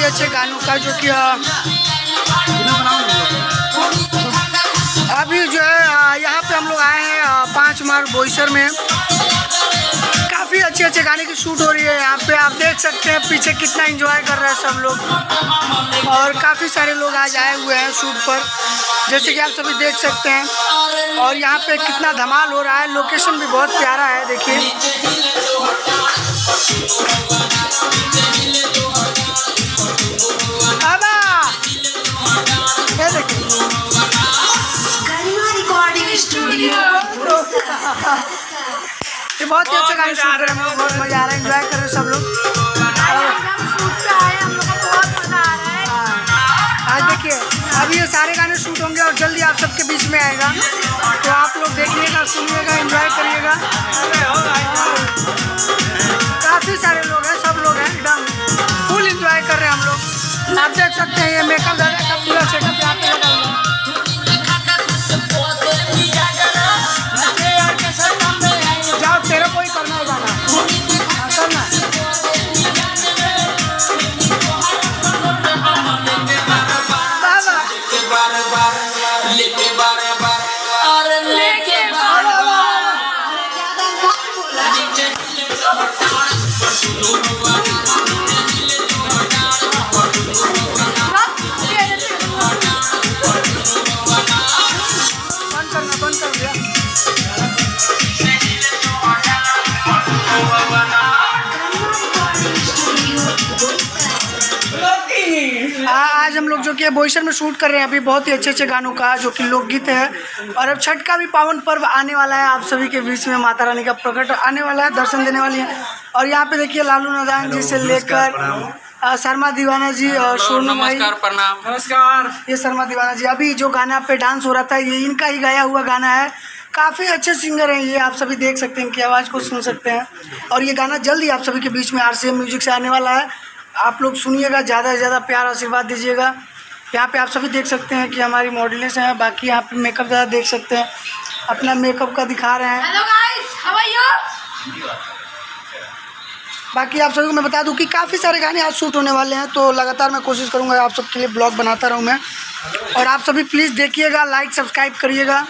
अच्छे गानों का, जो कि अभी जो है यहाँ पे हम लोग आए हैं 5 मार्च बोईसर में। काफ़ी अच्छे गाने की शूट हो रही है यहाँ पे। आप देख सकते हैं पीछे कितना एंजॉय कर रहे हैं सब लोग, और काफ़ी सारे लोग आज आए हुए हैं शूट पर, जैसे कि आप सभी देख सकते हैं। और यहाँ पे कितना धमाल हो रहा है, लोकेशन भी बहुत प्यारा है, देखिए। ये देखिए ये बहुत ही अच्छा गाना शूट कर रहे हैं हम लोग, बहुत मजा आ रहा है, एंजॉय कर रहे हैं सब लोग। आज देखिए अभी ये सारे गाने शूट होंगे और जल्दी आप सबके बीच में आएगा, तो आप लोग देखिएगा, सुनिएगा, एंजॉय करिएगा। काफ़ी सारे लोग हैं, सब लोग हैं, एकदम फुल एंजॉय कर रहे हैं हम लोग। आप देख सकते हैं ये मेकअप दादा का पूरा सेटअप यहाँ पे लगा हुआ है। जाओ तेरे को ही करना है गाना, करना बंद कर दिया। आज हम लोग जो कि बोईसर में शूट कर रहे हैं अभी, बहुत ही अच्छे गानों का, जो कि लोकगीत है। और अब छठ का भी पावन पर्व आने वाला है, आप सभी के बीच में माता रानी का प्रकट आने वाला है, दर्शन देने वाली है। और यहाँ पे देखिए लालू नादान जी से लेकर शर्मा दीवाना जी और सोनू भाई, नमस्कार। ये शर्मा दीवाना जी, अभी जो गाना पे डांस हो रहा था ये इनका ही गाया हुआ गाना है। काफ़ी अच्छे सिंगर हैं ये, आप सभी देख सकते हैं, इनकी आवाज़ को सुन सकते हैं। और ये गाना जल्दी आप सभी के बीच में RCM म्यूजिक से आने वाला है, आप लोग सुनिएगा, ज़्यादा से ज़्यादा प्यार आशीर्वाद दीजिएगा। यहाँ पे आप सभी देख सकते हैं कि हमारी मॉडल्स हैं, बाकी यहाँ पे मेकअप ज़्यादा देख सकते हैं, अपना मेकअप का दिखा रहे हैं। Hello guys, how are you? बाकी आप सभी को मैं बता दूं कि काफ़ी सारे गाने आज शूट होने वाले हैं, तो लगातार मैं कोशिश करूंगा आप सबके लिए ब्लॉग बनाता रहूं मैं। और आप सभी प्लीज़ देखिएगा, लाइक सब्सक्राइब करिएगा।